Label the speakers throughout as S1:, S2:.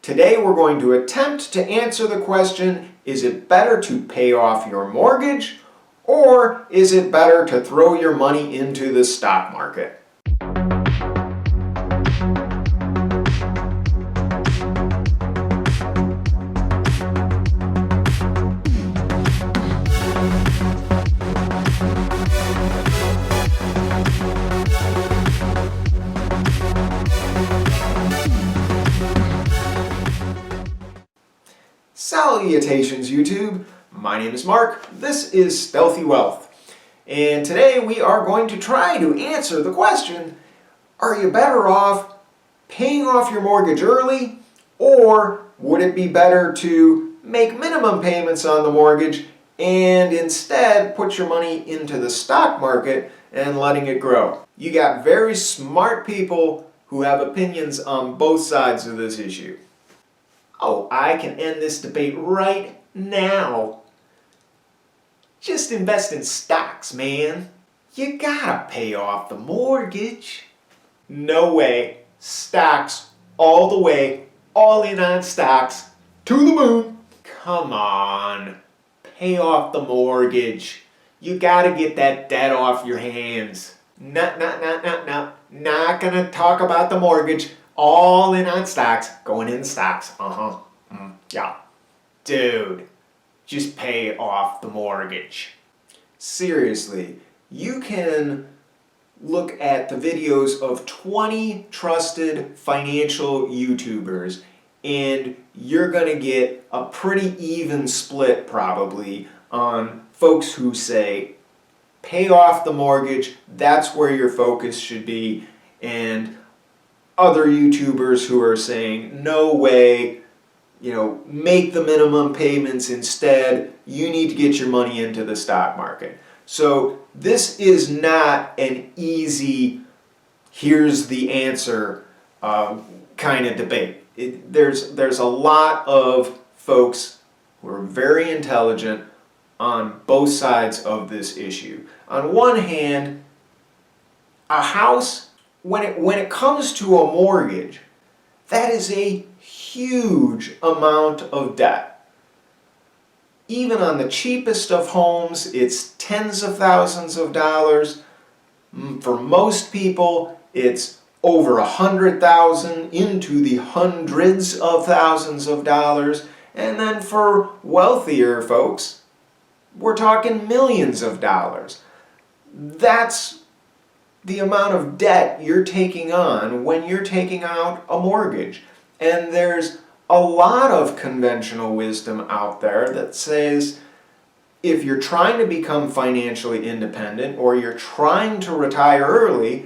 S1: Today we're going to attempt to answer the question, is it better to pay off your mortgage or is it better to throw your money into the stock market? Salutations, YouTube. My name is Mark. This is Stealthy Wealth. And today we are going to try to answer the question, are you better off paying off your mortgage early, or would it be better to make minimum payments on the mortgage and instead put your money into the stock market and letting it grow? You got very smart people who have opinions on both sides of this issue. Oh, I can end this debate right now. Just invest in stocks, man. You gotta pay off the mortgage. No way. Stocks all the way. All in on stocks. To the moon. Come on. Pay off the mortgage. You gotta get that debt off your hands. No. Not gonna talk about the mortgage. All in on stocks. Going in stocks. Yeah. Dude, just pay off the mortgage. Seriously, you can look at the videos of 20 trusted financial YouTubers and you're gonna get a pretty even split probably on folks who say pay off the mortgage, that's where your focus should be, and other YouTubers who are saying, no way, make the minimum payments instead, you need to get your money into the stock market. So this is not an easy, here's the answer kind of debate. There's a lot of folks who are very intelligent on both sides of this issue. On one hand, a house, when it comes to a mortgage, that is a huge amount of debt. Even on the cheapest of homes, it's tens of thousands of dollars. For most people, it's over $100,000 into the hundreds of thousands of dollars. And then for wealthier folks, we're talking millions of dollars. That's the amount of debt you're taking on when you're taking out a mortgage. And there's a lot of conventional wisdom out there that says if you're trying to become financially independent or you're trying to retire early,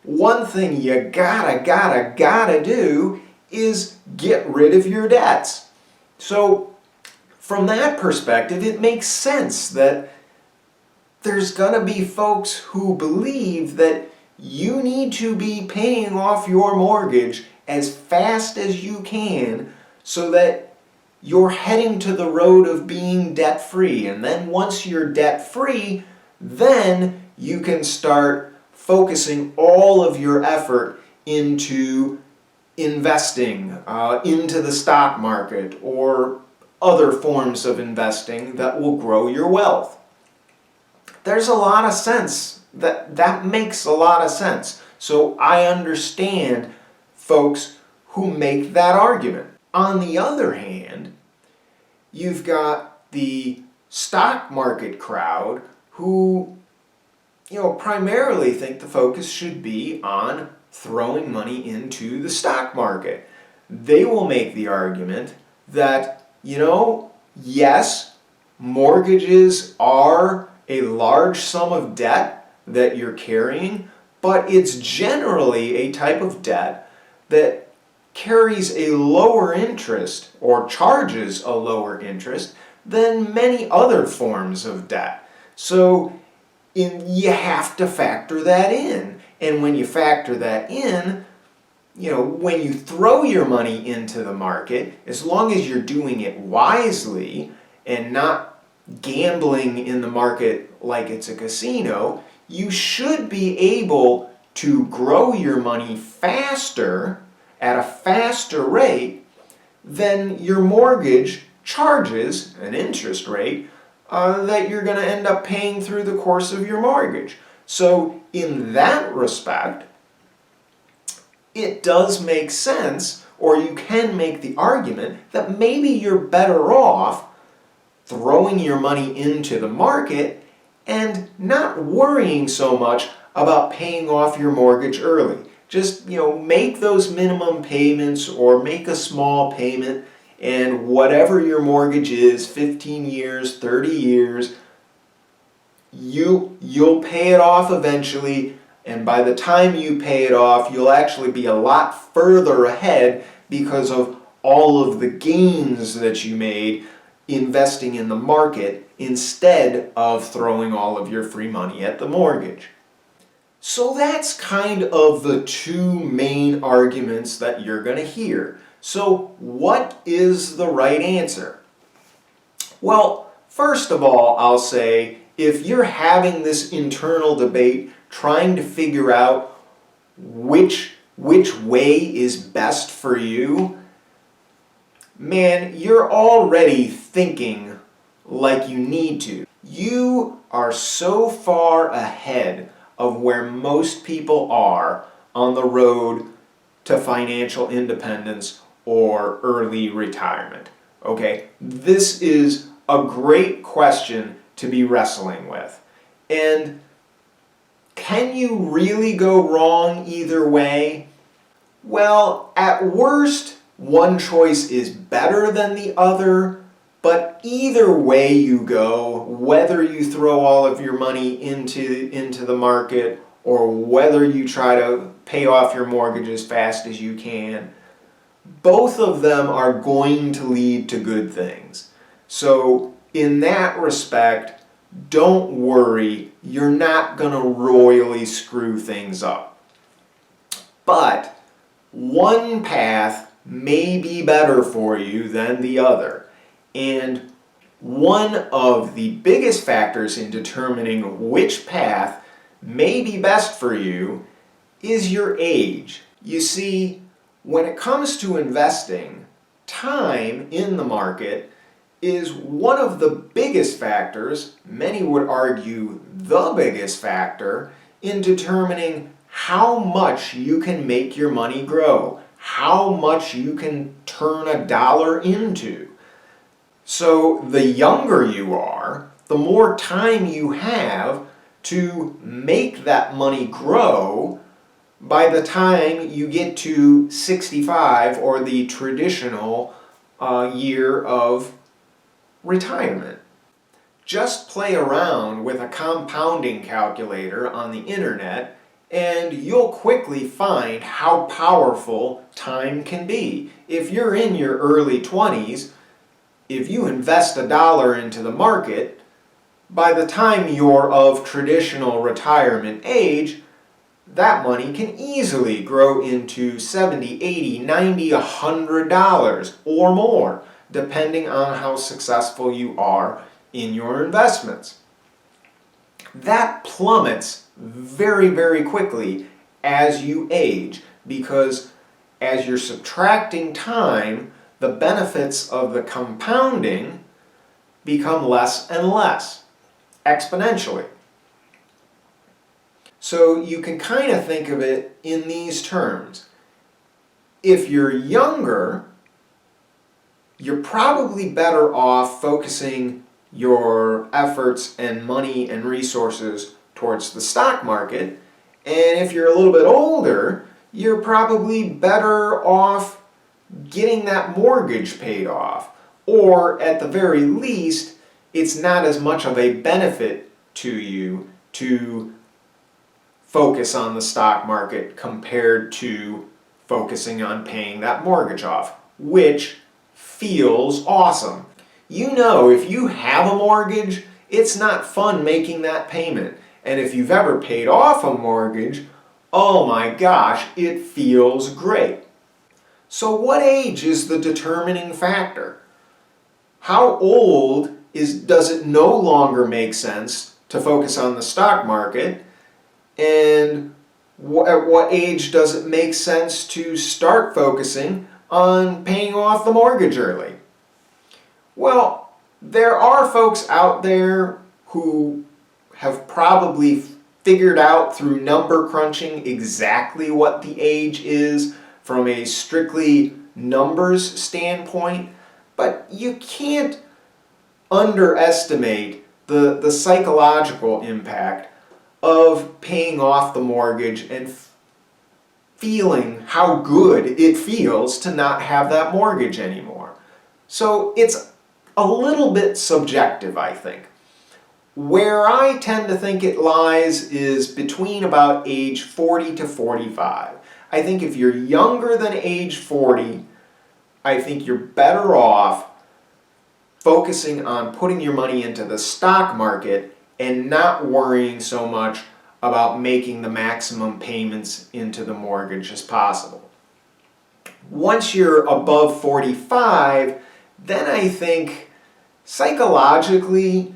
S1: one thing you gotta do is get rid of your debts. So from that perspective, it makes sense that there's gonna be folks who believe that you need to be paying off your mortgage as fast as you can so that you're heading to the road of being debt-free. And then once you're debt-free, then you can start focusing all of your effort into investing into the stock market or other forms of investing that will grow your wealth. There's a lot of sense. That makes a lot of sense. So I understand folks who make that argument. On the other hand, you've got the stock market crowd who, primarily think the focus should be on throwing money into the stock market. They will make the argument that, yes, mortgages are a large sum of debt that you're carrying, but it's generally a type of debt that carries a lower interest or charges a lower interest than many other forms of debt. So you have to factor that in. And when you factor that in, when you throw your money into the market, as long as you're doing it wisely and not gambling in the market like it's a casino, you should be able to grow your money faster, at a faster rate, then your mortgage charges an interest rate that you're going to end up paying through the course of your mortgage. So in that respect, it does make sense, or you can make the argument that maybe you're better off throwing your money into the market and not worrying so much about paying off your mortgage early. Just, make those minimum payments or make a small payment, and whatever your mortgage is, 15 years, 30 years, you'll pay it off eventually, and by the time you pay it off, you'll actually be a lot further ahead because of all of the gains that you made investing in the market instead of throwing all of your free money at the mortgage. So that's kind of the two main arguments that you're going to hear. So what is the right answer? Well, first of all, I'll say if you're having this internal debate trying to figure out which way is best for you, man, you're already thinking like you need to. You are so far ahead of where most people are on the road to financial independence or early retirement. Okay, this is a great question to be wrestling with. And can you really go wrong either way? Well, at worst, one choice is better than the other, but either way you go, whether you throw all of your money into the market or whether you try to pay off your mortgage as fast as you can, both of them are going to lead to good things. So in that respect, don't worry, you're not going to royally screw things up. But one path may be better for you than the other. And one of the biggest factors in determining which path may be best for you is your age. You see, when it comes to investing, time in the market is one of the biggest factors, many would argue the biggest factor, in determining how much you can make your money grow, how much you can turn a dollar into. So the younger you are, the more time you have to make that money grow by the time you get to 65 or the traditional year of retirement. Just play around with a compounding calculator on the internet and you'll quickly find how powerful time can be. If you're in your early 20s, if you invest $1 into the market, by the time you're of traditional retirement age, that money can easily grow into $70, $80, $90, $100 or more, depending on how successful you are in your investments. That plummets very, very quickly as you age, because as you're subtracting time, the benefits of the compounding become less and less, exponentially. So you can kind of think of it in these terms. If you're younger, you're probably better off focusing your efforts and money and resources towards the stock market. And if you're a little bit older, you're probably better off getting that mortgage paid off. Or at the very least, it's not as much of a benefit to you to focus on the stock market compared to focusing on paying that mortgage off, which feels awesome. You know, if you have a mortgage, it's not fun making that payment. And if you've ever paid off a mortgage, oh my gosh, it feels great. So what age is the determining factor? How old does it no longer make sense to focus on the stock market? And at what age does it make sense to start focusing on paying off the mortgage early? Well, there are folks out there who have probably figured out through number crunching exactly what the age is from a strictly numbers standpoint, but you can't underestimate the psychological impact of paying off the mortgage and feeling how good it feels to not have that mortgage anymore. So it's a little bit subjective, I think. Where I tend to think it lies is between about age 40 to 45. I think if you're younger than age 40, I think you're better off focusing on putting your money into the stock market and not worrying so much about making the maximum payments into the mortgage as possible. Once you're above 45, then I think psychologically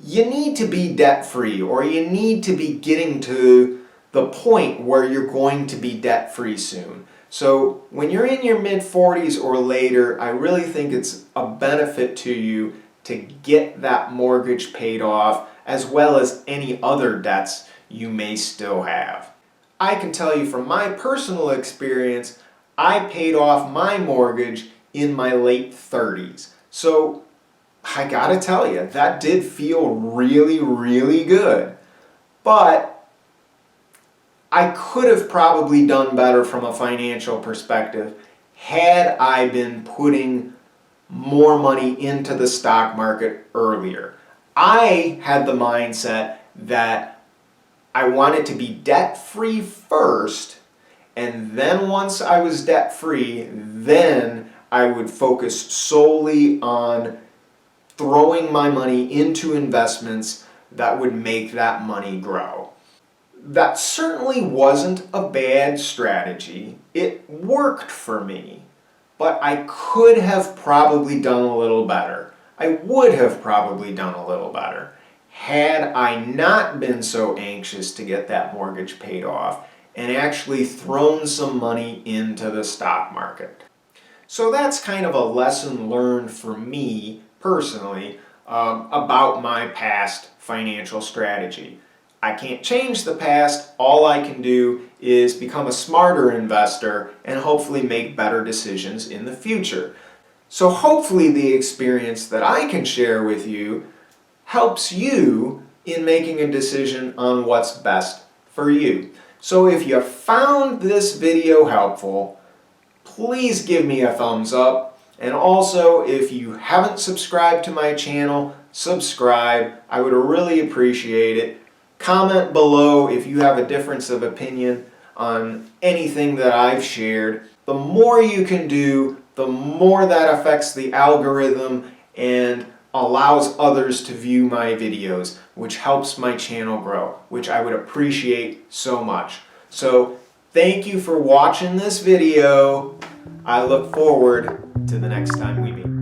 S1: you need to be debt-free, or you need to be getting to the point where you're going to be debt-free soon. So when you're in your mid-40s or later, I really think it's a benefit to you to get that mortgage paid off, as well as any other debts you may still have. I can tell you from my personal experience, I paid off my mortgage in my late 30s. So I gotta tell you, that did feel really, really good. But I could have probably done better from a financial perspective had I been putting more money into the stock market earlier. I had the mindset that I wanted to be debt-free first, and then once I was debt-free, then I would focus solely on throwing my money into investments that would make that money grow. That certainly wasn't a bad strategy. It worked for me, but I could have probably done a little better. I would have probably done a little better had I not been so anxious to get that mortgage paid off and actually thrown some money into the stock market. So that's kind of a lesson learned for me personally about my past financial strategy. I can't change the past. All I can do is become a smarter investor and hopefully make better decisions in the future. So hopefully the experience that I can share with you helps you in making a decision on what's best for you. So if you found this video helpful, please give me a thumbs up. And also, if you haven't subscribed to my channel, subscribe. I would really appreciate it. Comment below if you have a difference of opinion on anything that I've shared. The more you can do, the more that affects the algorithm and allows others to view my videos, which helps my channel grow, which I would appreciate so much. So thank you for watching this video. I look forward to the next time we meet.